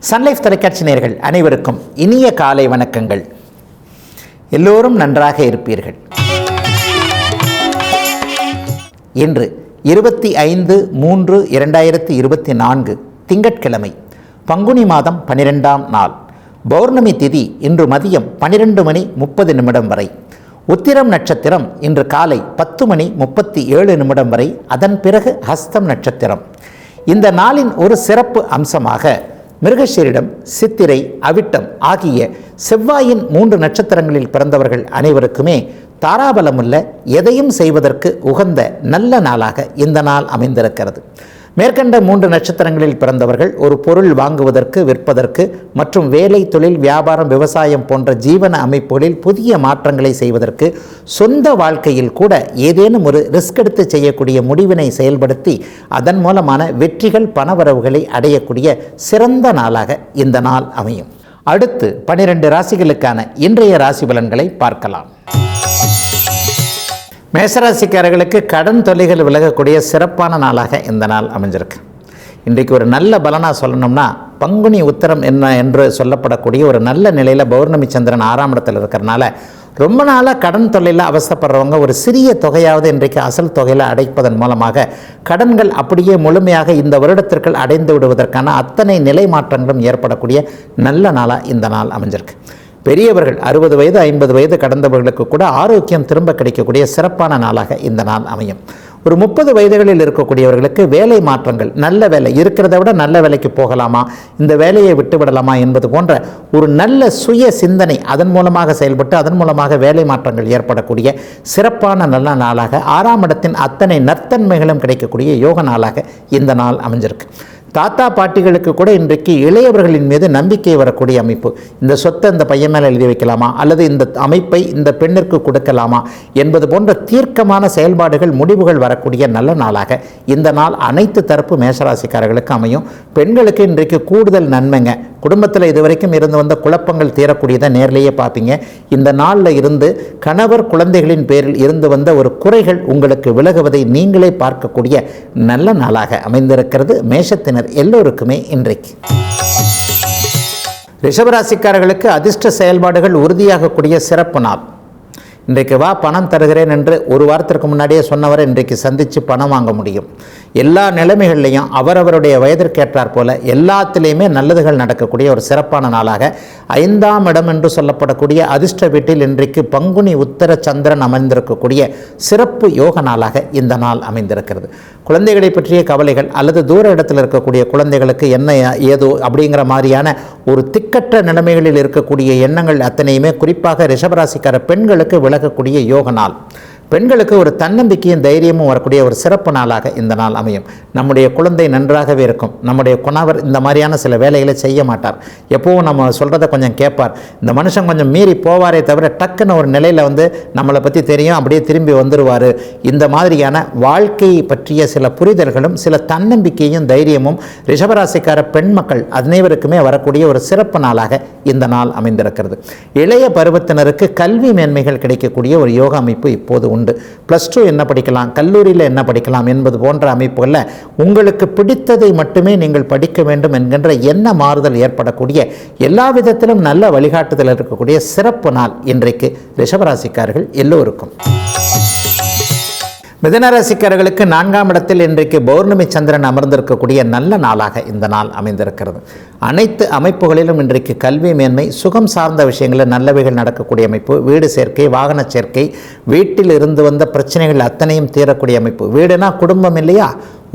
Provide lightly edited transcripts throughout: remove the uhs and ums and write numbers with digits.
Sun Life தொலைக்காட்சி நேயர்கள் அனைவருக்கும் இனிய காலை வணக்கங்கள். எல்லோரும் நன்றாக இருப்பீர்கள். இன்று 25/3/2024 திங்கட்கிழமை, பங்குனி மாதம் 12ஆம் நாள். பௌர்ணமி திதி இன்று மதியம் 12:30 வரை. உத்திரம் நட்சத்திரம் இன்று காலை 10:37 வரை. அதன் பிறகு ஹஸ்தம் நட்சத்திரம். இந்த நாளின் ஒரு சிறப்பு அம்சமாக மிருகசீரிடம், சித்திரை, அவிட்டம் ஆகிய செவ்வாயின் 3 நட்சத்திரங்களில் பிறந்தவர்கள் அனைவருக்குமே தாராபலமுள்ள எதையும் செய்வதற்கு உகந்த நல்ல நாளாக இந்த நாள் அமைந்திருக்கிறது. மேற்கண்ட 3 நட்சத்திரங்களில் பிறந்தவர்கள் ஒரு பொருள் வாங்குவதற்கு, விற்பதற்கு மற்றும் வேலை, தொழில், வியாபாரம், விவசாயம் போன்ற ஜீவன அமைப்புகளில் புதிய மாற்றங்களை செய்வதற்கு, சொந்த வாழ்க்கையில் கூட ஏதேனும் ஒரு ரிஸ்க் எடுத்து செய்யக்கூடிய முடிவினை செயல்படுத்தி அதன் மூலமான வெற்றிகள், பணவரவுகளை அடையக்கூடிய சிறந்த நாளாக இந்த நாள் அமையும். அடுத்து 12 ராசிகளுக்கான இன்றைய ராசி பலன்களை பார்க்கலாம். மேசராசிக்காரர்களுக்கு கடன் தொல்லைகள் விலகக்கூடிய சிறப்பான நாளாக இந்த நாள் அமைஞ்சிருக்கு. இன்றைக்கு ஒரு நல்ல பலனாக சொல்லணும்னா, பங்குனி உத்திரம் என்ன என்று சொல்லப்படக்கூடிய ஒரு நல்ல நிலையில் பௌர்ணமி சந்திரன் 6ஆம் இடத்தில் இருக்கிறனால ரொம்ப நாளாக கடன் தொல்லையில் அவசரப்படுறவங்க ஒரு சிறிய தொகையாவது இன்றைக்கு அசல் தொகையில் அடைப்பதன் மூலமாக கடன்கள் அப்படியே முழுமையாக இந்த வருடத்திற்குள் அடைந்து விடுவதற்கான அத்தனை நிலை மாற்றங்களும் ஏற்படக்கூடிய நல்ல நாளாக இந்த நாள் அமைஞ்சிருக்கு. பெரியவர்கள் 60 வயது 50 வயது கடந்தவர்களுக்கு கூட ஆரோக்கியம் திரும்ப கிடைக்கக்கூடிய சிறப்பான நாளாக இந்த நாள் அமையும். ஒரு 30 வயதுகளில் இருக்கக்கூடியவர்களுக்கு வேலை மாற்றங்கள், நல்ல வேலை இருக்கிறத விட நல்ல வேலைக்கு போகலாமா, இந்த வேலையை விட்டுவிடலாமா என்பது போன்ற ஒரு நல்ல சுய சிந்தனை அதன் மூலமாக செயல்பட்டு அதன் மூலமாக வேலை மாற்றங்கள் ஏற்படக்கூடிய சிறப்பான நல்ல நாளாக, 6ஆம் இடத்தின் அத்தனை நற்தன்மைகளும் கிடைக்கக்கூடிய யோக நாளாக இந்த நாள் அமைஞ்சிருக்கு. தாத்தா பாட்டிகளுக்கு கூட இன்றைக்கு இளையவர்களின் மீது நம்பிக்கை வரக்கூடிய அமைப்பு. இந்த சொத்தை இந்த பையன் மேலே எழுதி வைக்கலாமா, அல்லது இந்த அமைப்பை இந்த பெண்ணிற்கு கொடுக்கலாமா என்பது போன்ற தீர்க்கமான செயல்பாடுகள், முடிவுகள் வரக்கூடிய நல்ல நாளாக இந்த நாள் அனைத்து தரப்பு மேசராசிக்காரர்களுக்கு அமையும். பெண்களுக்கு இன்றைக்கு கூடுதல் நன்மைங்க. குடும்பத்தில் இதுவரைக்கும் இருந்து வந்த குழப்பங்கள் தீரக்கூடியதை நேரிலேயே பார்ப்பீங்க. இந்த நாளில் இருந்து கணவர், குழந்தைகளின் பேரில் இருந்து வந்த ஒரு குறைகள் உங்களுக்கு விலகுவதை நீங்களே பார்க்கக்கூடிய நல்ல நாளாக அமைந்திருக்கிறது மேஷத்தினர் எல்லோருக்குமே இன்றைக்கு. ரிஷபராசிக்காரர்களுக்கு அதிர்ஷ்ட செயல்பாடுகள் உறுதியாகக்கூடிய சிறப்பு நாள். இன்றைக்கு வா பணம் தருகிறேன் என்று ஒரு வாரத்திற்கு முன்னாடியே சொன்னவரை இன்றைக்கு சந்தித்து பணம் வாங்க முடியும். எல்லா நிலைமைகள்லையும் அவரவருடைய வயதிற்கேற்றார் போல எல்லாத்திலையுமே நல்லதுகள் நடக்கக்கூடிய ஒரு சிறப்பான நாளாக 5ஆம் இடம் என்று சொல்லப்படக்கூடிய அதிர்ஷ்ட வீட்டில் இன்றைக்கு பங்குனி உத்தர சந்திரன் அமைந்திருக்கக்கூடிய சிறப்பு யோக நாளாக இந்த நாள் அமைந்திருக்கிறது. குழந்தைகளை பற்றிய கவலைகள் அல்லது தூர இடத்தில் இருக்கக்கூடிய குழந்தைகளுக்கு என்ன ஏதோ அப்படிங்கிற மாதிரியான ஒரு திக்கற்ற நிலைமைகளில் இருக்கக்கூடிய எண்ணங்கள் அத்தனையுமே குறிப்பாக ரிஷபராசிக்கார பெண்களுக்கு விலகக்கூடிய யோக நாள். பெண்களுக்கு ஒரு தன்னம்பிக்கையும் தைரியமும் வரக்கூடிய ஒரு சிறப்பு நாளாக இந்த நாள் அமையும். நம்முடைய குழந்தை நன்றாகவே இருக்கும். நம்முடைய கணவர் இந்த மாதிரியான சில வேலைகளை செய்ய மாட்டார். எப்போவும் நம்ம சொல்கிறத கொஞ்சம் கேட்பார். இந்த மனுஷன் கொஞ்சம் மீறி போவாரே தவிர டக்குன்னு ஒரு நிலையில் நம்மளை பற்றி தெரியும், அப்படியே திரும்பி வந்துடுவார். இந்த மாதிரியான வாழ்க்கையை பற்றிய சில புரிதல்களும் சில தன்னம்பிக்கையும் தைரியமும் ரிஷபராசிக்கார பெண் மக்கள் அனைவருக்குமே வரக்கூடிய ஒரு சிறப்பு நாளாக இந்த நாள் அமைந்திருக்கிறது. இளைய பருவத்தினருக்கு கல்வி மேன்மைகள் கிடைக்கக்கூடிய ஒரு யோக அமைப்பு இப்போது உண்டு. +2 என்ன படிக்கலாம், கல்லூரியில் என்ன படிக்கலாம் என்பது போன்ற அமைப்புகளில் உங்களுக்கு பிடித்ததை மட்டுமே நீங்கள் படிக்க வேண்டும் என்கின்ற எண்ண மாறுதல் ஏற்படக்கூடிய எல்லா விதத்திலும் நல்ல வழிகாட்டுதல் இருக்கக்கூடிய சிறப்பு நாள் இன்றைக்கு ரிஷபராசிக்காரர்கள் எல்லோருக்கும். மிதுனராசிக்காரர்களுக்கு 4ஆம் இடத்தில் இன்றைக்கு பௌர்ணமி சந்திரன் அமர்ந்திருக்கக்கூடிய நல்ல நாளாக இந்த நாள் அமைந்திருக்கிறது. அனைத்து அமைப்புகளிலும் இன்றைக்கு கல்வி மேன்மை, சுகம் சார்ந்த விஷயங்களில் நல்லவைகள் நடக்கக்கூடிய அமைப்பு, வீடு சேர்க்கை, வாகன சேர்க்கை, வீட்டில் இருந்து வந்த பிரச்சனைகள் அத்தனையும் தீரக்கூடிய அமைப்பு. வீடுனா குடும்பம் இல்லையா,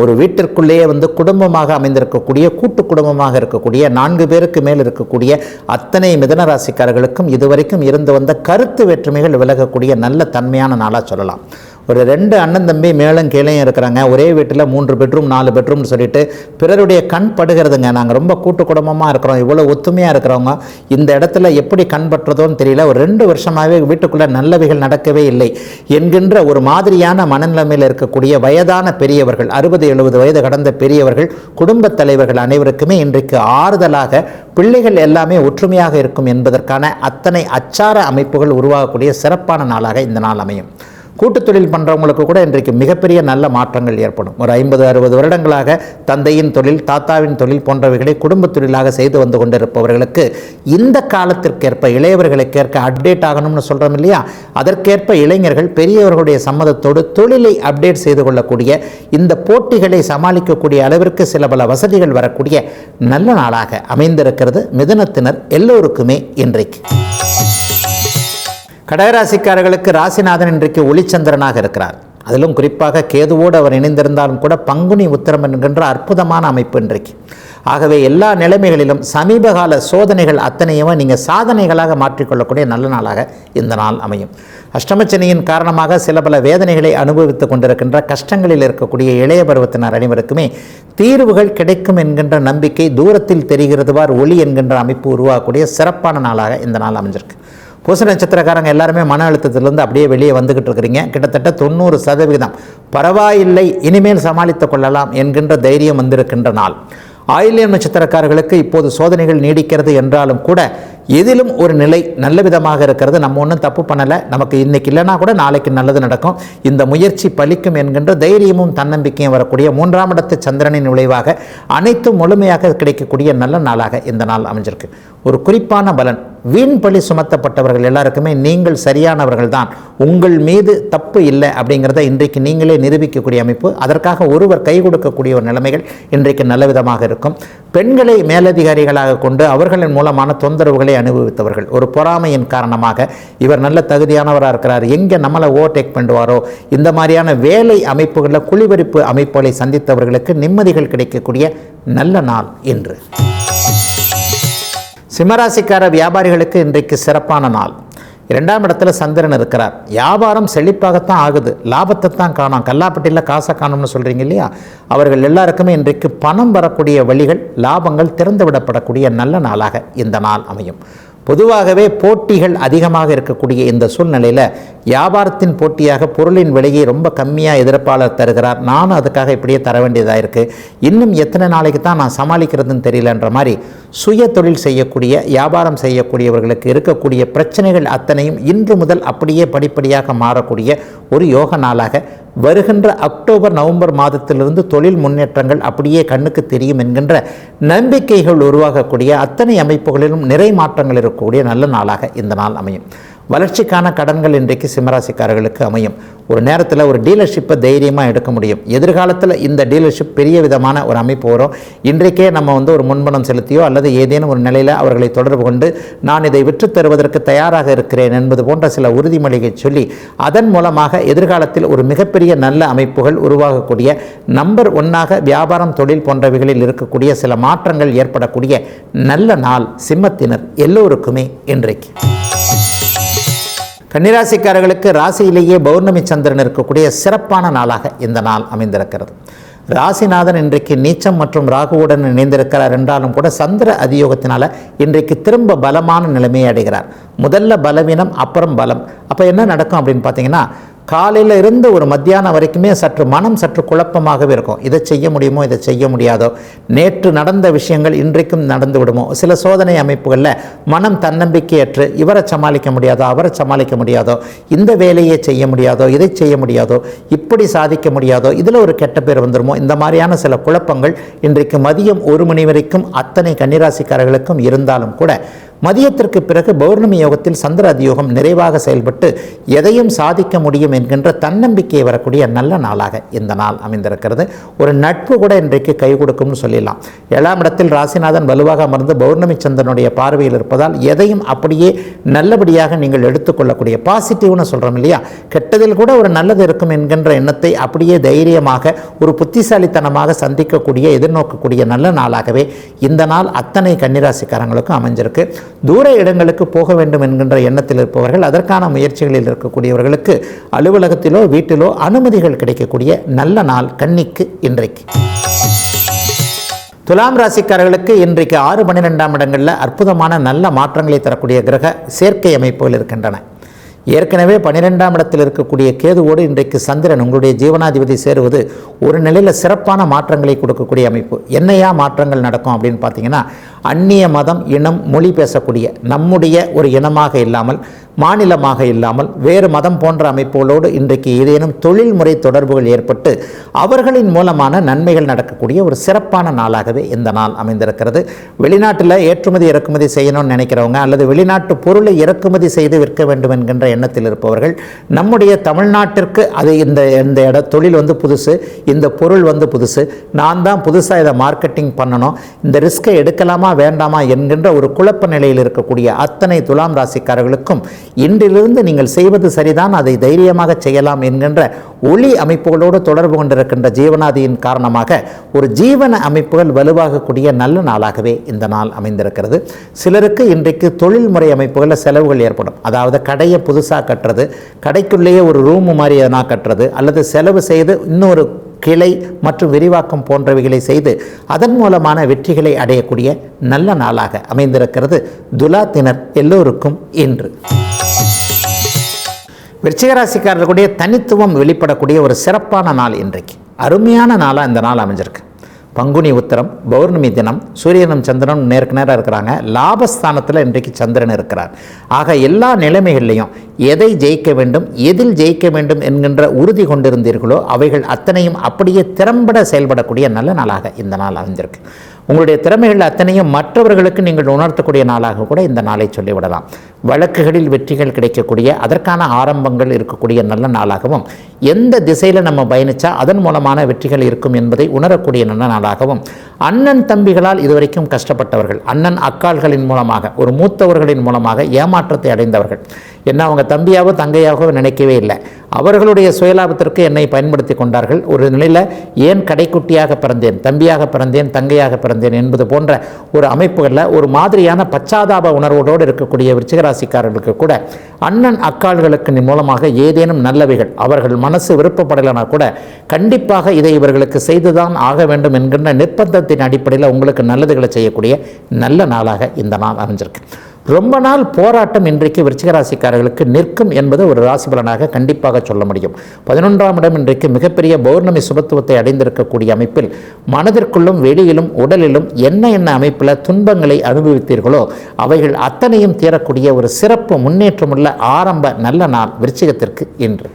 ஒரு வீட்டிற்குள்ளேயே குடும்பமாக அமைந்திருக்கக்கூடிய, கூட்டு குடும்பமாக இருக்கக்கூடிய 4 பேருக்கு மேல் இருக்கக்கூடிய அத்தனை மிதுனராசிக்காரர்களுக்கும் இதுவரைக்கும் இருந்து வந்த கருத்து வேற்றுமைகள் விலகக்கூடிய நல்ல தன்மையான நாளாக சொல்லலாம். ஒரு 2 அண்ணன் தம்பி மேலும் கீழையும் இருக்கிறாங்க. ஒரே வீட்டில் 3 பெட்ரூம் 4 பெட்ரூம்னு சொல்லிட்டு பிறருடைய கண் படுகிறதுங்க. நாங்கள் ரொம்ப கூட்டு குடும்பமாக இருக்கிறோம், இவ்வளோ ஒத்துமையாக இருக்கிறவங்க இந்த இடத்துல எப்படி கண் பற்றுறதோன்னு தெரியல, ஒரு 2 வருஷமாகவே வீட்டுக்குள்ளே நல்லவைகள் நடக்கவே இல்லை என்கின்ற ஒரு மாதிரியான மனநிலைமையில் இருக்கக்கூடிய வயதான பெரியவர்கள், 60-70 வயது கடந்த பெரியவர்கள், குடும்பத் தலைவர்கள் அனைவருக்குமே இன்றைக்கு ஆறுதலாக பிள்ளைகள் எல்லாமே ஒற்றுமையாக இருக்கும் என்பதற்கான அத்தனை அச்சார அமைப்புகள் உருவாகக்கூடிய சிறப்பான நாளாக இந்த நாள் அமையும். கூட்டு தொழில் பண்ணுறவங்களுக்கு கூட இன்றைக்கு மிகப்பெரிய நல்ல மாற்றங்கள் ஏற்படும். ஒரு 50-60 வருடங்களாக தந்தையின் தொழில், தாத்தாவின் தொழில் போன்றவைகளை குடும்ப தொழிலாக செய்து வந்து கொண்டிருப்பவர்களுக்கு இந்த காலத்திற்கேற்ப இளையவர்களுக்கேற்க அப்டேட் ஆகணும்னு சொல்கிறோம் இல்லையா, அதற்கேற்ப இளைஞர்கள் பெரியவர்களுடைய சம்மதத்தோடு தொழிலை அப்டேட் செய்து கொள்ளக்கூடிய, இந்த போட்டிகளை சமாளிக்கக்கூடிய அளவிற்கு சில பல வசதிகள் வரக்கூடிய நல்ல நாளாக அமைந்திருக்கிறது மிதுனத்தினர் எல்லோருக்குமே இன்றைக்கு. கடகராசிக்காரர்களுக்கு ராசிநாதன் இன்றைக்கு ஒளிச்சந்திரனாக இருக்கிறார். அதிலும் குறிப்பாக கேதுவோடு அவர் இணைந்திருந்தாலும் கூட பங்குனி உத்திரம் என்கின்ற அற்புதமான அமைப்பு இன்றைக்கு. ஆகவே எல்லா நிலைமைகளிலும் சமீபகால சோதனைகள் அத்தனையுமே நீங்கள் சாதனைகளாக மாற்றிக்கொள்ளக்கூடிய நல்ல நாளாக இந்த நாள் அமையும். அஷ்டமச்சனியின் காரணமாக சில பல வேதனைகளை அனுபவித்துக் கொண்டிருக்கின்ற கஷ்டங்களில் இருக்கக்கூடிய இளைய பருவத்தினர் அனைவருக்குமே தீர்வுகள் கிடைக்கும் என்கின்ற நம்பிக்கை தூரத்தில் தெரிகிறதுவார் ஒளி என்கின்ற அமைப்பு உருவாகக்கூடிய சிறப்பான நாளாக இந்த நாள் அமைஞ்சிருக்கு. பூச நட்சத்திரக்காரங்க எல்லாருமே மன அழுத்தத்திலிருந்து அப்படியே வெளியே வந்துக்கிட்டு இருக்கிறீங்க. கிட்டத்தட்ட 90% பரவாயில்லை, இனிமேல் சமாளித்துக் கொள்ளலாம் என்கின்ற தைரியம் வந்திருக்கின்ற நாள். ஆயில்யம் நட்சத்திரக்காரர்களுக்கு இப்போது சோதனைகள் நீடிக்கிறது என்றாலும் கூட எதிலும் ஒரு நிலை நல்ல விதமாக இருக்கிறது. நம்ம ஒன்றும் தப்பு பண்ணலை, நமக்கு இன்னைக்கு இல்லைனா கூட நாளைக்கு நல்லது நடக்கும், இந்த முயற்சி பலிக்கும் என்கின்ற தைரியமும் தன்னம்பிக்கையும் வரக்கூடிய 3ஆம் இடத்து சந்திரனின் விளைவாக அனைத்தும் முழுமையாக கிடைக்கக்கூடிய நல்ல நாளாக இந்த நாள் அமைஞ்சிருக்கு. ஒரு குறிப்பான பலன், வீண் பழி சுமத்தப்பட்டவர்கள் எல்லாருக்குமே நீங்கள் சரியானவர்கள் தான், உங்கள் மீது தப்பு இல்லை அப்படிங்கிறத இன்றைக்கு நீங்களே நிரூபிக்கக்கூடிய அமைப்பு. அதற்காக ஒருவர் கை கொடுக்கக்கூடிய ஒரு நிலைமைகள் இன்றைக்கு நல்ல விதமாக இருக்கும். பெண்களை மேலதிகாரிகளாக கொண்டு அவர்களின் மூலமான தொந்தரவுகளை அனுபவித்தவர்கள், ஒரு பொறாமையின் காரணமாக இவர் நல்ல தகுதியானவராக இருக்கிறார், எங்கே நம்மளை ஓவர்டேக் பண்ணுவாரோ, இந்த மாதிரியான வேலை அமைப்புகளில் குளிபறிப்பு அமைப்புகளை சந்தித்தவர்களுக்கு நிம்மதிகள் கிடைக்கக்கூடிய நல்ல நாள் இன்று. சிம்மராசிக்கார வியாபாரிகளுக்கு இன்றைக்கு சிறப்பான நாள். 2ஆம் இடத்துல சந்திரன் இருக்கிறார். வியாபாரம் செழிப்பாகத்தான் ஆகுது, லாபத்தை தான் காணும். கல்லாப்பட்டியில் காசை காணும்னு சொல்கிறீங்க இல்லையா, அவர்கள் எல்லாருக்குமே இன்றைக்கு பணம் வரக்கூடிய வழிகள், லாபங்கள் திறந்து விடப்படக்கூடிய நல்ல நாளாக இந்த நாள் அமையும். பொதுவாகவே போட்டிகள் அதிகமாக இருக்கக்கூடிய இந்த சூழ்நிலையில் வியாபாரத்தின் போட்டியாக பொருளின் விலையை ரொம்ப கம்மியாக எதிர்ப்பாளர் தருகிறார், நானும் அதுக்காக இப்படியே தர வேண்டியதாக இருக்குது, இன்னும் எத்தனை நாளைக்கு தான் நான் சமாளிக்கிறதுன்னு தெரியலன்ற மாதிரி சுய தொழில் செய்யக்கூடிய வியாபாரம் செய்யக்கூடியவர்களுக்கு இருக்கக்கூடிய பிரச்சனைகள் அத்தனையும் இன்று முதல் அப்படியே படிப்படியாக மாறக்கூடிய ஒரு யோக நாளாக வருகின்ற அக்டோபர் நவம்பர் மாதத்திலிருந்து தொழில் முன்னேற்றங்கள் அப்படியே கண்ணுக்கு தெரியும் என்கின்ற நம்பிக்கைகள் உருவாகக்கூடிய அத்தனை அமைப்புகளிலும் நிறை மாற்றங்கள் இருக்கக்கூடிய நல்ல நாளாக இந்த நாள் அமையும். வளர்ச்சிக்கான கடன்கள் இன்றைக்கு சிம்மராசிக்காரர்களுக்கு அமையும். ஒரு நேரத்தில் ஒரு டீலர்ஷிப்பை தைரியமாக எடுக்க முடியும். எதிர்காலத்தில் இந்த டீலர்ஷிப் பெரிய விதமான ஒரு அமைப்பு வரும். இன்றைக்கே நம்ம ஒரு முன்பணம் செலுத்தியோ அல்லது ஏதேனும் ஒரு நிலையில் அவர்களை தொடர்பு கொண்டு நான் இதை விற்று தருவதற்கு தயாராக இருக்கிறேன் என்பது போன்ற சில உறுதிமொழிகளை சொல்லி அதன் மூலமாக எதிர்காலத்தில் ஒரு மிகப்பெரிய நல்ல அமைப்புகள் உருவாகக்கூடிய நம்பர் 1ஆக வியாபாரம் தொழில் போன்றவைகளில் இருக்கக்கூடிய சில மாற்றங்கள் ஏற்படக்கூடிய நல்ல நாள் சிம்மத்தினர் எல்லோருக்குமே இன்றைக்கு. கன்னிராசிக்காரர்களுக்கு ராசியிலேயே பௌர்ணமி சந்திரன் இருக்கக்கூடிய சிறப்பான நாளாக இந்த நாள் அமைந்திருக்கிறது. ராசிநாதன் இன்றைக்கு நீச்சம் மற்றும் ராகுவுடன் இணைந்திருக்கிறார் என்றாலும் கூட சந்திர அதியோகத்தினால இன்றைக்கு திரும்ப பலமான நிலைமையை அடைகிறார். முதல்ல பலவீனம், அப்புறம் பலம். அப்போ என்ன நடக்கும் அப்படின்னு பார்த்தீங்கன்னா, காலையில் இருந்து ஒரு மத்தியானம் வரைக்குமே மனம் சற்று குழப்பமாகவே இருக்கும். இதை செய்ய முடியுமோ, இதை செய்ய முடியாதோ, நேற்று நடந்த விஷயங்கள் இன்றைக்கும் நடந்து விடுமோ, சில சோதனை அமைப்புகளில் மனம் தன்னம்பிக்கையற்று இவரை சமாளிக்க முடியாதோ, அவரை சமாளிக்க முடியாதோ, இந்த வேலையை செய்ய முடியாதோ, இதை செய்ய முடியாதோ, இப்படி சாதிக்க முடியாதோ, இதில் ஒரு கெட்ட பேர் வந்துடுமோ, இந்த மாதிரியான சில குழப்பங்கள் இன்றைக்கு மதியம் 1 மணி வரைக்கும் அத்தனை கன்னிராசிக்காரர்களுக்கும் இருந்தாலும் கூட மதியத்திற்கு பிறகு பௌர்ணமி யோகத்தில் சந்திர அதியோகம் நிறைவாக செயல்பட்டு எதையும் சாதிக்க முடியும் என்கின்ற தன்னம்பிக்கை வரக்கூடிய நல்ல நாளாக இந்த நாள் அமைந்திருக்கிறது. ஒரு நட்பு கூட இன்றைக்கு கை கொடுக்கும்னு சொல்லிடலாம். 7ஆம் இடத்தில் ராசிநாதன் வலுவாக அமர்ந்து பௌர்ணமி சந்திரனுடைய பார்வையில் இருப்பதால் எதையும் அப்படியே நல்லபடியாக நீங்கள் எடுத்துக்கொள்ளக்கூடிய பாசிட்டிவ்னு சொல்கிறோம் இல்லையா, கெட்டதில் கூட ஒரு நல்லது இருக்கும் என்கின்ற எண்ணத்தை அப்படியே தைரியமாக ஒரு புத்திசாலித்தனமாக சந்திக்கக்கூடிய எதிர்நோக்கக்கூடிய நல்ல நாளாகவே இந்த நாள் அத்தனை கன்னிராசிக்காரங்களுக்கும் அமைஞ்சிருக்கு. தூர இடங்களுக்கு போக வேண்டும் என்கின்ற எண்ணத்தில் இருப்பவர்கள், அதற்கான முயற்சிகளில் இருக்கக்கூடியவர்களுக்கு அலுவலகத்திலோ வீட்டிலோ அனுமதிகள் கிடைக்கக்கூடிய நல்ல நாள் கன்னிக்கு இன்றைக்கு. துலாம் ராசிக்காரர்களுக்கு இன்றைக்கு 6, 12ஆம் இடங்களில் அற்புதமான நல்ல மாற்றங்களை தரக்கூடிய கிரக சேர்க்கை அமைப்புகள் இருக்கின்றன. ஏற்கனவே 12ஆம் இடத்தில் இருக்கக்கூடிய கேதுவோடு இன்றைக்கு சந்திரன் உங்களுடைய ஜீவனாதிபதி சேருவது ஒரு நிலையில் சிறப்பான மாற்றங்களை கொடுக்கக்கூடிய அமைப்பு. என்னையா மாற்றங்கள் நடக்கும் அப்படின்னு பார்த்தீங்கன்னா, அந்நிய மதம், இனம், மொழி பேசக்கூடிய நம்முடைய ஒரு இனமாக இல்லாமல் மாநிலமாக இல்லாமல் வேறு மதம் போன்ற அமைப்புகளோடு இன்றைக்கு ஏதேனும் தொழில்முறை தொடர்புகள் ஏற்பட்டு அவர்களின் மூலமான நன்மைகள் நடக்கக்கூடிய ஒரு சிறப்பான நாளாகவே இந்த நாள் அமைந்திருக்கிறது. வெளிநாட்டில் ஏற்றுமதி இறக்குமதி செய்யணும்னு நினைக்கிறவங்க அல்லது வெளிநாட்டு பொருளை இறக்குமதி செய்து விற்க வேண்டும் என்கின்ற எண்ணத்தில் இருப்பவர்கள் நம்முடைய தமிழ்நாட்டிற்கு அது இந்த தொழில் புதுசு, இந்த பொருள் புதுசு, நான் தான் புதுசாக இதை மார்க்கெட்டிங் பண்ணணும், இந்த ரிஸ்கை எடுக்கலாமா வேண்டாமா என்கின்ற ஒரு குழப்ப நிலையில் இருக்கக்கூடிய அத்தனை துலாம் ராசிக்காரர்களுக்கும் இன்றிலிருந்து நீங்கள் செய்வது சரிதான், அதை தைரியமாக செய்யலாம் என்கின்ற ஒளி அமைப்புகளோடு தொடர்பு கொண்டிருக்கின்ற ஜீவனாதியின் காரணமாக ஒரு ஜீவன அமைப்புகள் வலுவாகக்கூடிய நல்ல நாளாகவே இந்த நாள் அமைந்திருக்கிறது. சிலருக்கு இன்றைக்கு தொழில்முறை அமைப்புகளில் செலவுகள் ஏற்படும். அதாவது கடையை புதுசாக கட்டுறது, கடைக்குள்ளேயே ஒரு ரூம் மாதிரி எதனா கட்டுறது, அல்லது செலவு செய்து இன்னொரு கிளை மற்றும் விரிவாக்கம் போன்றவைகளை செய்து அதன் மூலமான வெற்றிகளை அடையக்கூடிய நல்ல நாளாக அமைந்திருக்கிறது துலாத்தினர் எல்லோருக்கும் இன்று. விருச்சிகராசிக்காரர்களுடைய தனித்துவம் வெளிப்படக்கூடிய ஒரு சிறப்பான நாள் இன்றைக்கு. அருமையான நாளாக இந்த நாள் அமைஞ்சிருக்கு. பங்குனி உத்திரம், பௌர்ணமி தினம், சூரியனும் சந்திரனும் நேருக்கு நேராக இருக்கிறாங்க. லாபஸ்தானத்தில் இன்றைக்கு சந்திரன் இருக்கிறார். ஆக எல்லா நிலைமைகள்லையும் எதை ஜெயிக்க வேண்டும், எதில் ஜெயிக்க வேண்டும் என்கின்ற உறுதி கொண்டிருந்தீர்களோ அவைகள் அத்தனையும் அப்படியே திறம்பட செயல்படக்கூடிய நல்ல நாளாக இந்த நாள் அமைந்திருக்கு. உங்களுடைய திறமைகள் அத்தனையும் மற்றவர்களுக்கு நீங்கள் உணர்த்தக்கூடிய நாளாக கூட இந்த நாளை சொல்லிவிடலாம். வழக்குகளில் வெற்றிகள் கிடைக்கக்கூடிய அதற்கான ஆரம்பங்கள் இருக்கக்கூடிய நல்ல நாளாகவும், எந்த திசையில் நம்ம பயணித்தா அதன் மூலமான வெற்றிகள் இருக்கும் என்பதை உணரக்கூடிய நல்ல நாளாகவும், அண்ணன் தம்பிகளால் இதுவரைக்கும் கஷ்டப்பட்டவர்கள், அண்ணன் அக்காள்களின் மூலமாக ஒரு மூத்தவர்களின் மூலமாக ஏமாற்றத்தை அடைந்தவர்கள், என்ன அவங்க தம்பியாவோ தங்கையாகவோ நினைக்கவே இல்லை, அவர்களுடைய சுயலாபத்திற்கு என்னை பயன்படுத்தி கொண்டார்கள், ஒரு நிலையில் ஏன் கடைக்குட்டியாக பிறந்தேன், தம்பியாக பிறந்தேன், தங்கையாக பிறந்தேன் என்பது போன்ற ஒரு அமைப்புகளில் ஒரு மாதிரியான பச்சாதாப உணர்வோடு இருக்கக்கூடிய விருச்சிகராசிக்காரர்களுக்கு கூட அண்ணன் அக்காள்களுக்கு மூலமாக ஏதேனும் நல்லவைகள் அவர்கள் மனசு விருப்பப்படலைனா கூட கண்டிப்பாக இதை இவர்களுக்கு செய்துதான் ஆக வேண்டும் என்கின்ற நிர்பந்தத்தின் அடிப்படையில் உங்களுக்கு நல்லதுகளை செய்யக்கூடிய நல்ல நாளாக இந்த நாள் அமைஞ்சிருக்கு. ரொம்ப நாள் போராட்டம் இன்றைக்கு விருச்சிகராசிக்காரர்களுக்கு நிற்கும் என்பது ஒரு ராசி பலனாக கண்டிப்பாக சொல்ல முடியும். 11ஆம் இடம் இன்றைக்கு மிகப்பெரிய பௌர்ணமி சுபத்துவத்தை அடைந்திருக்கக்கூடிய அமைப்பில் மனதிற்குள்ளும் வெளியிலும் உடலிலும் என்ன அமைப்பில் துன்பங்களை அனுபவித்தீர்களோ அவைகள் அத்தனையும் தீரக்கூடிய ஒரு சிறப்பு முன்னேற்றமுள்ள ஆரம்ப நல்ல நாள் விருச்சிகத்திற்கு இன்று.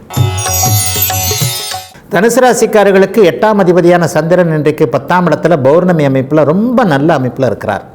தனுசு ராசிக்காரர்களுக்கு 8ஆம் அதிபதியான சந்திரன் இன்றைக்கு 10ஆம் இடத்துல பௌர்ணமி அமைப்பில் ரொம்ப நல்ல அமைப்பில் இருக்கிறார்.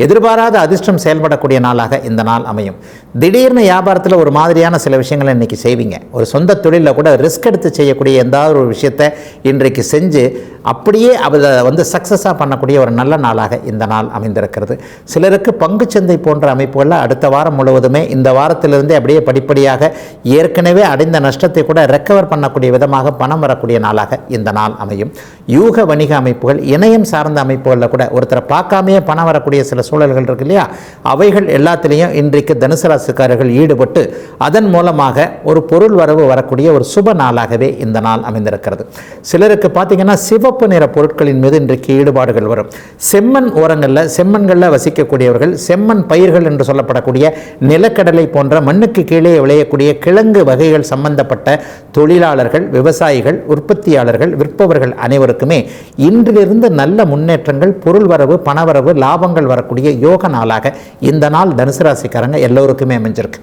எதிர்பாராத அதிர்ஷ்டம் செயல்படக்கூடிய நாளாக இந்த நாள் அமையும். திடீர்னு வியாபாரத்தில் ஒரு மாதிரியான சில விஷயங்களை இன்றைக்கி செய்வீங்க. ஒரு சொந்த தொழிலில் கூட ரிஸ்க் எடுத்து செய்யக்கூடிய எந்த ஒரு விஷயத்தை இன்றைக்கு செஞ்சு அப்படியே அதை சக்ஸஸாக பண்ணக்கூடிய ஒரு நல்ல நாளாக இந்த நாள் அமைந்திருக்கிறது. சிலருக்கு பங்குச்சந்தை போன்ற அமைப்புகளில் அடுத்த வாரம் முழுவதுமே இந்த வாரத்திலிருந்தே அப்படியே படிப்படியாக ஏற்கனவே அடைந்த நஷ்டத்தை கூட ரெக்கவர் பண்ணக்கூடிய விதமாக பணம் வரக்கூடிய நாளாக இந்த நாள் அமையும். யூக வணிக அமைப்புகள், இணையம் சார்ந்த அமைப்புகளில் கூட ஒருத்தரை பார்க்காமையே பணம் வரக்கூடிய சில சூழல்கள் இருக்கு இல்லையா, அவைகள் எல்லாத்திலையும் இன்றைக்கு தனுசு ராசிக்காரர்கள் ஈடுபட்டு அதன் மூலமாக ஒரு பொருள் வரவு வரக்கூடிய ஒரு சுப நாளாகவே இந்த நாள் அமைந்திருக்கிறது. சிலருக்கு பார்த்தீங்கன்னா சிவப்பு நிற பொருட்களின் மீது இன்றைக்கு ஈடுபாடுகள் வரும். செம்மண் ஓரங்களில் செம்மண்களில் வசிக்கக்கூடியவர்கள், செம்மண் பயிர்கள் என்று சொல்லப்படக்கூடிய நிலக்கடலை போன்ற மண்ணுக்கு கீழே விளையக்கூடிய கிழங்கு வகைகள் சம்பந்தப்பட்ட தொழிலாளர்கள், விவசாயிகள், உற்பத்தியாளர்கள், விற்பவர்கள் அனைவருக்குமே இன்றிலிருந்து நல்ல முன்னேற்றங்கள், பொருள் வரவு, பணவரவு, லாபங்கள் வரக்கூடிய யோக நாளாக இந்த நாள் தனுசு ராசிக்காரங்க எல்லோருக்குமே அமைஞ்சிருக்கு.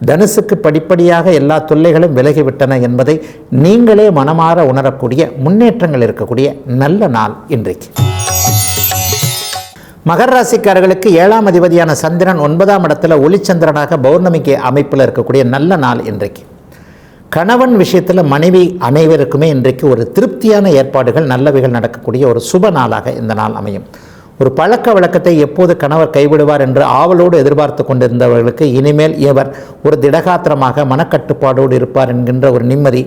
தனுசுக்கு படிப்படியாக எல்லா தொல்லைகளும் விலகிவிட்டன என்பதை நீங்களே மனமாற உணரக்கூடிய முன்னேற்றங்கள் இருக்கக்கூடிய நல்ல நாள் இன்றைக்கு. மகர ராசிக்காரர்களுக்கு 7ஆம் அதிபதியான சந்திரன் 9ஆம் இடத்துல ஒளிச்சந்திரனாக பௌர்ணமிக்கு அமைப்பில் இருக்கக்கூடிய நல்ல நாள் இன்றைக்கு. கணவன் விஷயத்தில் மனைவி அனைவருக்குமே இன்றைக்கு ஒரு திருப்தியான ஏற்பாடுகள், நல்லவைகள் நடக்கக்கூடிய ஒரு சுப நாளாக இந்த நாள் அமையும். ஒரு பழக்க வழக்கத்தை எப்போது கணவர் கைவிடுவார் என்று ஆவலோடு எதிர்பார்த்து கொண்டிருந்தவர்களுக்கு இனிமேல் இவர் ஒரு திடகாத்திரமாக மனக்கட்டுப்பாடோடு இருப்பார் என்கின்ற ஒரு நிம்மதி,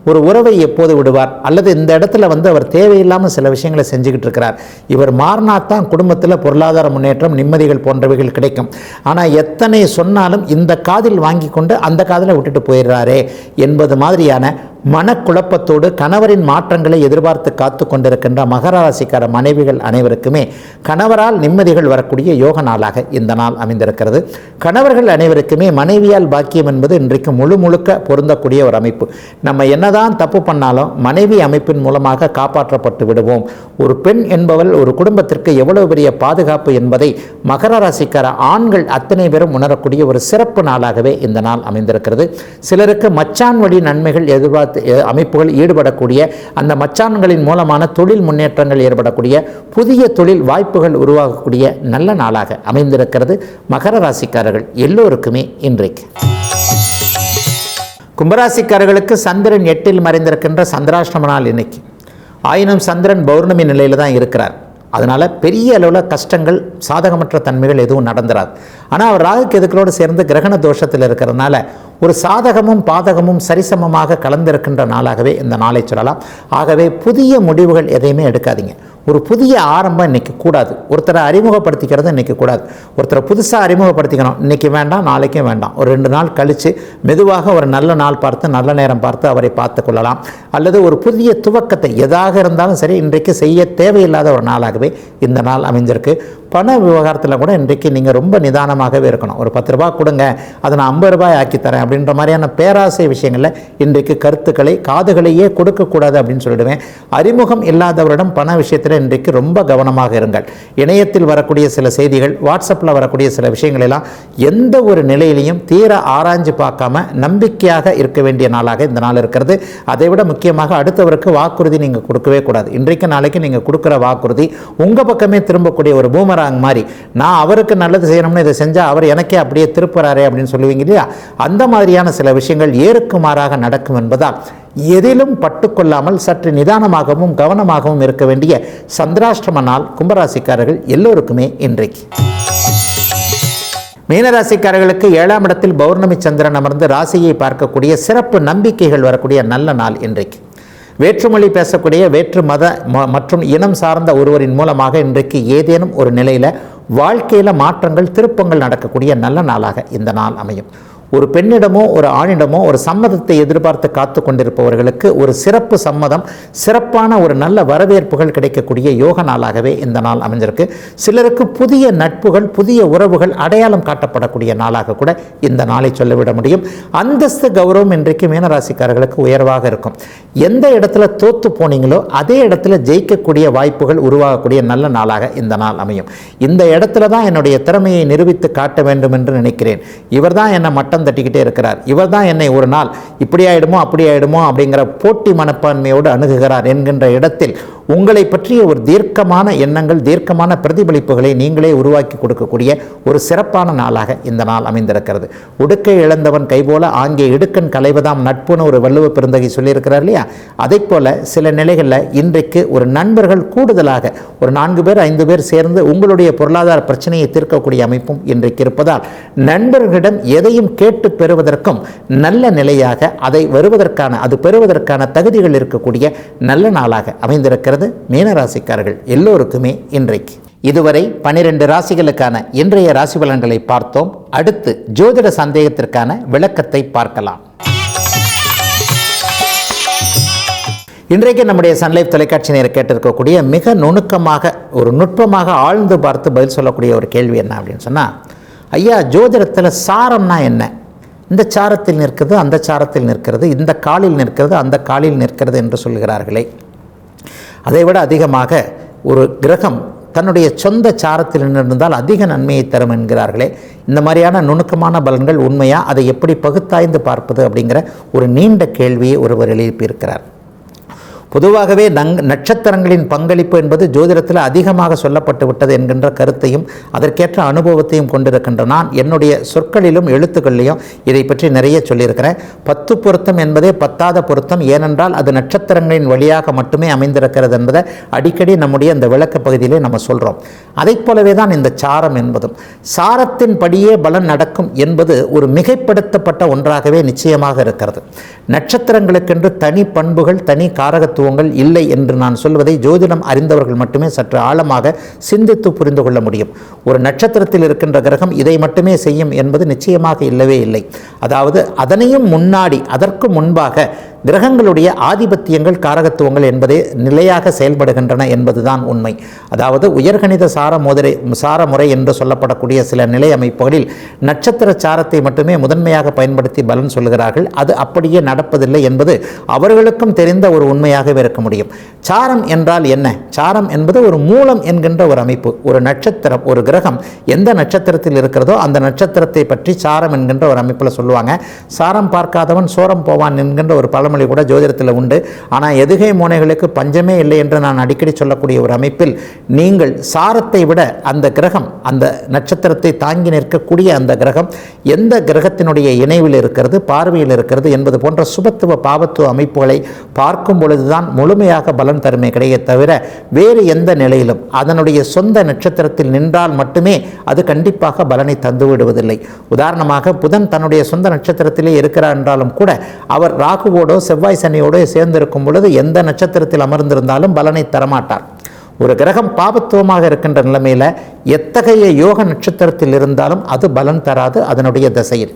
ஒரு உறவை எப்போது விடுவார், அல்லது இந்த இடத்துல அவர் தேவையில்லாமல் சில விஷயங்களை செஞ்சுக்கிட்டு இருக்கிறார், இவர் மாறினாத்தான் குடும்பத்தில் பொருளாதார முன்னேற்றம், நிம்மதிகள் போன்றவைகள் கிடைக்கும், ஆனால் எத்தனை சொன்னாலும் இந்த காதில் வாங்கி கொண்டு அந்த காதில் விட்டுட்டு போயிடுறாரே என்பது மாதிரியான மனக்குழப்பத்தோடு கணவரின் மாற்றங்களை எதிர்பார்த்து காத்து கொண்டிருக்கின்ற மகர ராசிக்கார மனைவிகள் அனைவருக்குமே கணவரால் நிம்மதிகள் வரக்கூடிய யோக நாளாக இந்த நாள் அமைந்திருக்கிறது. கணவர்கள் அனைவருக்குமே மனைவியால் பாக்கியம் என்பது இன்றைக்கு முழுக்க பொருந்தக்கூடிய ஒரு அமைப்பு. நம்ம என்னதான் தப்பு பண்ணாலும் மனைவி அமைப்பின் மூலமாக காப்பாற்றப்பட்டு விடுவோம். ஒரு பெண் என்பவள் ஒரு குடும்பத்திற்கு எவ்வளவு பெரிய பாதுகாப்பு என்பதை மகர ராசிக்கார ஆண்கள் அத்தனை பேரும் உணரக்கூடிய ஒரு சிறப்பு நாளாகவே இந்த நாள் அமைந்திருக்கிறது. சிலருக்கு மச்சான் வழி நன்மைகள் எதிர்பார்த்து அமைப்புகள் ஈடுபடக்கூடிய, அந்த மச்சான்களின் மூலமான தொழில் முன்னேற்றங்கள் ஏற்படக்கூடிய, புதிய தொழில் வாய்ப்புகள் உருவாகக்கூடிய நல்ல நாளாக அமைந்திருக்கிறது மகர ராசிக்காரர்கள் எல்லோருக்குமே இன்றைக்கு. கும்பராசிக்காரர்களுக்கு சந்திரன் 8இல் மறைந்திருக்கின்ற சந்திராஷ்டம நாள் இன்னைக்கு. ஆயினும் சந்திரன் பௌர்ணமி நிலையில் தான் இருக்கிறார். அதனால் பெரிய அளவில் கஷ்டங்கள், சாதகமற்ற தன்மைகள் எதுவும் நடந்துராது. ஆனால் அவர் ராகு கேதுக்களோடு சேர்ந்து கிரகண தோஷத்தில் இருக்கிறதுனால ஒரு சாதகமும் பாதகமும் சரிசமமாக கலந்திருக்கின்ற நாளாகவே இந்த நாளை சொல்லலாம். ஆகவே புதிய முடிவுகள் எதையுமே எடுக்காதீங்க. ஒரு புதிய ஆரம்பம் இன்றைக்கி கூடாது. ஒருத்தரை அறிமுகப்படுத்திக்கிறது இன்றைக்கி கூடாது. ஒருத்தரை புதுசாக அறிமுகப்படுத்திக்கணும், இன்றைக்கி வேண்டாம், நாளைக்கும் வேண்டாம், ஒரு 2 நாள் கழித்து மெதுவாக ஒரு நல்ல நாள் பார்த்து நல்ல நேரம் பார்த்து அவரை பார்த்து கொள்ளலாம். அல்லது ஒரு புதிய துவக்கத்தை எதாக இருந்தாலும் சரி இன்றைக்கு செய்ய தேவையில்லாத ஒரு நாளாகவே இந்த நாள் அமைஞ்சிருக்கு. பண விவகாரத்தில் கூட இன்றைக்கு நீங்கள் ரொம்ப நிதானமாகவே இருக்கணும். ஒரு 10 ரூபா கொடுங்க, அதை நான் 50 ரூபாய் ஆக்கி தரேன் அப்படின்ற மாதிரியான பேராசை விஷயங்களில் இன்றைக்கு கருத்துக்களை காதுகளையே கொடுக்கக்கூடாது அப்படின்னு சொல்லிடுவேன். அறிமுகம் இல்லாதவரிடம் பண விஷயத்தில் இன்றைக்கு ரொம்ப கவனமாக இருங்கள். இணையத்தில் வரக்கூடிய சில செய்திகள், வாட்ஸ்அப்பில் வரக்கூடிய சில விஷயங்கள் எல்லாம் எந்த ஒரு நிலையிலையும் தீர ஆராய்ஞ்சு பார்க்காம நம்பிக்கையாக இருக்க வேண்டிய நாளாக இந்த நாள் இருக்கிறது. அதை விட முக்கியமாக அடுத்தவருக்கு வாக்குறுதி நீங்கள் கொடுக்கவே கூடாது. இன்றைக்கு நாளைக்கு நீங்கள் கொடுக்குற வாக்குறுதி உங்கள் பக்கமே திரும்பக்கூடிய ஒரு பூமராங் மாதிரி, நான் அவருக்கு நல்லது செய்யணும்னு இதை செஞ்சால் அவர் எனக்கே அப்படியே திருப்புறாரே அப்படின்னு சொல்லுவீங்க இல்லையா? அந்த மாதிரியான சில விஷயங்கள் ஏறுக்கு மாறாக நடக்கும் என்பதால் எதிலும் பட்டுக்கொள்ளாமல் சற்று நிதானமாகவும் கவனமாகவும் இருக்க வேண்டிய சந்திராஷ்டம நாள் கும்பராசிக்காரர்கள் எல்லோருக்குமே இன்றைக்கு. மீனராசிக்காரர்களுக்கு 7ஆம் இடத்தில் பௌர்ணமி சந்திரன் அமர்ந்து ராசியை பார்க்கக்கூடிய சிறப்பு நம்பிக்கைகள் வரக்கூடிய நல்ல நாள் இன்றைக்கு. வேற்றுமொழி பேசக்கூடிய வேற்று மத மற்றும் இனம் சார்ந்த ஒருவரின் மூலமாக இன்றைக்கு ஏதேனும் ஒரு நிலையில் வாழ்க்கையில் மாற்றங்கள், திருப்பங்கள் நடக்கக்கூடிய நல்ல நாளாக இந்த நாள் அமையும். ஒரு பெண்ணிடமோ ஒரு ஆணிடமோ ஒரு சம்மதத்தை எதிர்பார்த்து காத்து கொண்டிருப்பவர்களுக்கு ஒரு சிறப்பு சம்மதம், சிறப்பான ஒரு நல்ல வரவேற்புகள் கிடைக்கக்கூடிய யோக நாளாகவே இந்த நாள் அமைஞ்சிருக்கு. சிலருக்கு புதிய நட்புகள், புதிய உறவுகள் அடையாளம் காட்டப்படக்கூடிய நாளாக கூட இந்த நாளை சொல்லிவிட முடியும். அந்தஸ்து, கௌரவம் இன்றைக்கு மீனராசிக்காரர்களுக்கு உயர்வாக இருக்கும். எந்த இடத்துல தோத்து போனீங்களோ அதே இடத்துல ஜெயிக்கக்கூடிய வாய்ப்புகள் உருவாகக்கூடிய நல்ல நாளாக இந்த நாள் அமையும். இந்த இடத்துல தான் என்னுடைய திறமையை நிரூபித்து காட்ட வேண்டும் என்று நினைக்கிறேன், இவர் தான் என்னை மட்டம் தட்டிக்கிட்டே இருக்கிறார், இவர் தான் என்னை ஒரு நாள் இப்படி ஆயிடுமோ அப்படி ஆயிடுமோ அப்படிங்கிற போட்டி மனப்பான்மையோடு அணுகுகிறார் என்கின்ற இடத்தில் உங்களை பற்றிய ஒரு தீர்க்கமான எண்ணங்கள், தீர்க்கமான பிரதிபலிப்புகளை நீங்களே உருவாக்கி கொடுக்கக்கூடிய ஒரு சிறப்பான நாளாக இந்த நாள் அமைந்திருக்கிறது. உடுக்கை இழந்தவன் கைபோல ஆங்கே இடுக்கன் களைவதாம் நட்புன்னு ஒரு வள்ளுவ பெருந்தகை சொல்லியிருக்கிறார் இல்லையா? அதை போல சில நிலைகளில் இன்றைக்கு ஒரு நண்பர்கள் கூடுதலாக ஒரு 4 பேர் 5 பேர் சேர்ந்து உங்களுடைய பொருளாதார பிரச்சனையை தீர்க்கக்கூடிய அமைப்பும் இன்றைக்கு இருப்பதால் நண்பர்களிடம் எதையும் கேட்டு பெறுவதற்கும் நல்ல நிலையாக அதை வருவதற்கான, அது பெறுவதற்கான தகுதிகள் இருக்கக்கூடிய நல்ல நாளாக அமைந்திருக்கிறது மீனராசிக்காரர்கள் எல்லோருக்குமே இன்றைக்கு. இதுவரை 12 ராசிகளுக்கான இன்றைய ராசி பலன்களை பார்த்தோம். அடுத்து ஜோதிட சந்தேகத்திற்கான விளக்கத்தை பார்க்கலாம். இன்றைக்கு நம்முடைய சன்லைஃப் தொலைக்காட்சி நேர கேட்டிருக்கக்கூடிய மிக நுணுக்கமாக, ஒரு நுட்பமாக ஆழ்ந்து பார்த்து பதில் சொல்லக்கூடிய ஒரு கேள்வி என்ன அப்படின்னு சொன்னால், ஐயா ஜோதிடத்தில் சாரம்னா என்ன? இந்த சாரத்தில் நிற்கிறது, அந்த சாரத்தில் நிற்கிறது, இந்த காலில் நிற்கிறது, அந்த காலில் நிற்கிறது என்று சொல்கிறார்களே, அதைவிட அதிகமாக ஒரு கிரகம் தன்னுடைய சொந்த சாரத்தில் நின்றிருந்தால் அதிக நன்மையை தரும் என்கிறார்களே, இந்த மாதிரியான நுணுக்கமான பலன்கள் உண்மையா? அதை எப்படி பகுத்தாய்ந்து பார்ப்பது அப்படிங்கிற ஒரு நீண்ட கேள்வியை ஒருவர் எழுப்பியிருக்கிறார். பொதுவாகவே நட்சத்திரங்களின் பங்களிப்பு என்பது ஜோதிடத்தில் அதிகமாக சொல்லப்பட்டு விட்டது என்கின்ற கருத்தையும் அதற்கேற்ற அனுபவத்தையும் கொண்டிருக்கின்ற நான் என்னுடைய சொற்களிலும் எழுத்துக்களிலும் இதை பற்றி நிறைய சொல்லியிருக்கிறேன். 10 பொருத்தம் என்பதே பத்தாத பொருத்தம், ஏனென்றால் அது நட்சத்திரங்களின் வழியாக மட்டுமே அமைந்திருக்கிறது என்பதை அடிக்கடி நம்முடைய இந்த விளக்க பகுதியிலே நம்ம சொல்கிறோம். அதை போலவே தான் இந்த சாரம் என்பதும், சாரத்தின் படியே பலன் நடக்கும் என்பது ஒரு மிகைப்படுத்தப்பட்ட ஒன்றாகவே நிச்சயமாக இருக்கிறது. நட்சத்திரங்களுக்கென்று தனி பண்புகள், தனி காரகத்துவங்கள் இல்லை என்று நான் சொல்வதை ஜோதிடம் அறிந்தவர்கள் மட்டுமே சற்று ஆழமாக சிந்தித்து புரிந்து கொள்ள முடியும். ஒரு நட்சத்திரத்தில் இருக்கின்ற கிரகம் இதை மட்டுமே செய்யும் என்பது நிச்சயமாக இல்லவே இல்லை. அதாவது அதனையும் முன்னாடி, அதற்கு முன்பாக கிரகங்களுடைய ஆதிபத்தியங்கள் காரகத்துவங்கள் என்பதே நிலையாக செயல்படுகின்றன என்பதுதான் உண்மை. அதாவது உயர்கணித சாரமுறை என்று சொல்லப்படக்கூடிய சில நிலை அமைப்புகளில் நட்சத்திர சாரத்தை மட்டுமே முதன்மையாக பயன்படுத்தி பலன் சொல்கிறார்கள். அது அப்படியே நடப்பதில்லை என்பது அவர்களுக்கும் தெரிந்த ஒரு உண்மையாகவே இருக்க முடியும். சாரம் என்றால் என்ன? சாரம் என்பது ஒரு மூலம் என்கின்ற ஒரு அமைப்பு. ஒரு நட்சத்திரம், ஒரு கிரகம் எந்த நட்சத்திரத்தில் இருக்கிறதோ அந்த நட்சத்திரத்தை பற்றி சாரம் என்கின்ற ஒரு அமைப்பில் சொல்லுவாங்க. சாரம் பார்க்காதவன் சோரம் போவான் என்கின்ற ஒரு பழமொழி கூட ஜோதிடத்தில் உண்டு. ஆனால் எதுகை மோனைகளுக்கு பஞ்சமே இல்லை என்று நான் அடிக்கடி சொல்லக்கூடிய ஒரு அமைப்பில் நீங்கள் சாரத்தை விட அந்த கிரகம், அந்த நட்சத்திரத்தை தாங்கி நிற்கக்கூடிய அந்த கிரகம் எந்த கிரகத்தினுடைய இணைவில் இருக்கிறது, பார்வையில் இருக்கிறது என்பது போன்ற சுபத்துவ பாவத்துவ அமைப்புகளை பார்க்கும் பொழுதுதான் முழுமையாக பலன் தருமை கிடையே தவிர வேறு எந்த நிலையிலும் அதனுடைய சொந்த நட்சத்திரத்தில் நின்றால் மட்டுமே அது கண்டிப்பாக பலனை தந்துவிடுவதில்லை. உதாரணமாக புதன் தன்னுடைய சொந்த நட்சத்திரத்திலே இருக்கிறார் என்றாலும் கூட அவர் ராகுவோடோ செவ்வாய் சனியோடோ சேர்ந்திருக்கும் பொழுது எந்த நட்சத்திரத்தில் அமர்ந்திருந்தாலும் பலனை தரமாட்டார். ஒரு கிரகம் பாபத்துவமாக இருக்கின்ற நிலைமையில் எத்தகைய யோக நட்சத்திரத்தில் இருந்தாலும் அது பலன் தராது அதனுடைய திசையில்.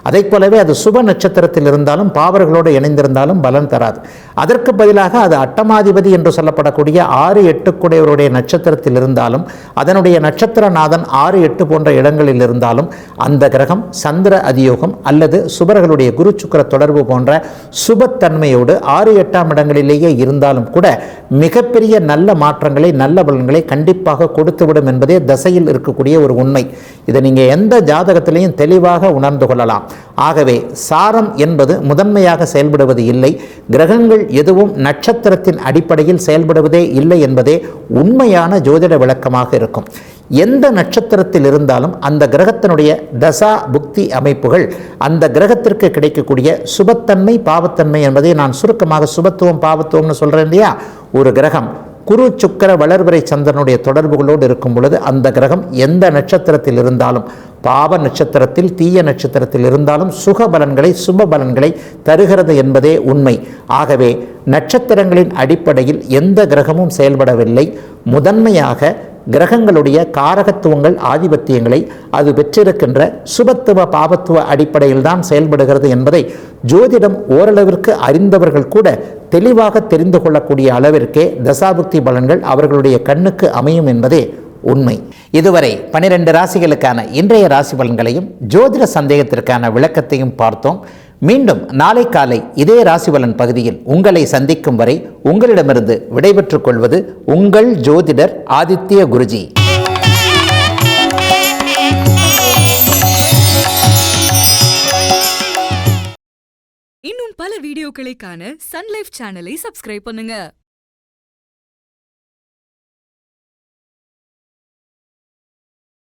அதை போலவே அது சுப நட்சத்திரத்தில் இருந்தாலும் பாவர்களோடு இணைந்திருந்தாலும் பலன் தராது. அதற்கு பதிலாக அது அட்டமாதிபதி என்று சொல்லப்படக்கூடிய 6-8 கூடையவருடைய நட்சத்திரத்தில் இருந்தாலும் அதனுடைய நட்சத்திரநாதன் 6-8 போன்ற இடங்களில் இருந்தாலும் அந்த கிரகம் சந்திர அதியோகம் அல்லது சுபர்களுடைய குரு சுக்கிர தொடர்பு போன்ற சுபத்தன்மையோடு 6-8ஆம் இடங்களிலேயே இருந்தாலும் கூட மிகப்பெரிய நல்ல மாற்றங்களை, நல்ல பலன்களை கண்டிப்பாக கொடுத்துவிடும் என்பதே தசையில் இருக்கக்கூடிய ஒரு உண்மை. இதை நீங்கள் எந்த ஜாதகத்திலையும் தெளிவாக உணர்ந்து கொள்ளலாம். ஆகவே சாரம் என்பது முதன்மையாக செயல்படுவது இல்லை. கிரகங்கள் எதுவும் நட்சத்திரத்தின் அடிப்படையில் செயல்படுவதே இல்லை என்பதே உண்மையான ஜோதிட விளக்கமாக இருக்கும். எந்த நட்சத்திரத்தில் இருந்தாலும் அந்த கிரகத்தினுடைய தசா புக்தி அமைப்புகள் அந்த கிரகத்திற்கு கிடைக்கக்கூடிய சுபத்தன்மை பாவத்தன்மை என்பதை நான் சுருக்கமாக சுபத்துவம் பாவத்துவம்னு சொல்கிறேன் இல்லையா. ஒரு கிரகம் குரு சுக்கிர வளர்வரை சந்திரனுடைய தொடர்புகளோடு இருக்கும் பொழுது அந்த கிரகம் எந்த நட்சத்திரத்தில் இருந்தாலும், பாவ நட்சத்திரத்தில் தீய நட்சத்திரத்தில் இருந்தாலும் சுக பலன்களை சுப பலன்களை தருகிறது என்பதே உண்மை. ஆகவே நட்சத்திரங்களின் அடிப்படையில் எந்த கிரகமும் செயல்படவில்லை. முதன்மையாக கிரகங்களுடைய காரகத்துவங்கள் ஆதிபத்தியங்களை அது பெற்றிருக்கின்ற சுபத்துவ பாவத்துவ அடிப்படையில் தான் செயல்படுகிறது என்பதை ஜோதிடம் ஓரளவிற்கு அறிந்தவர்கள் கூட தெளிவாக தெரிந்து கொள்ளக்கூடிய அளவிற்கே தசாபுக்தி பலன்கள் அவர்களுடைய கண்ணுக்கு அமையும் என்பதே உண்மை. இதுவரை 12 ராசிகளுக்கான இன்றைய ராசி பலன்களையும் ஜோதிட சந்தேகத்திற்கான விளக்கத்தையும் பார்த்தோம். மீண்டும் நாளை காலை இதே ராசிபலன் பகுதியில் உங்களை சந்திக்கும் வரை உங்களிடமிருந்து விடைபெற்றுக் கொள்வது உங்கள் ஜோதிடர் ஆதித்ய குருஜி. இன்னும் பல வீடியோக்களை காண சன் லைஃப் சேனலை சப்ஸ்கிரைப் பண்ணுங்க.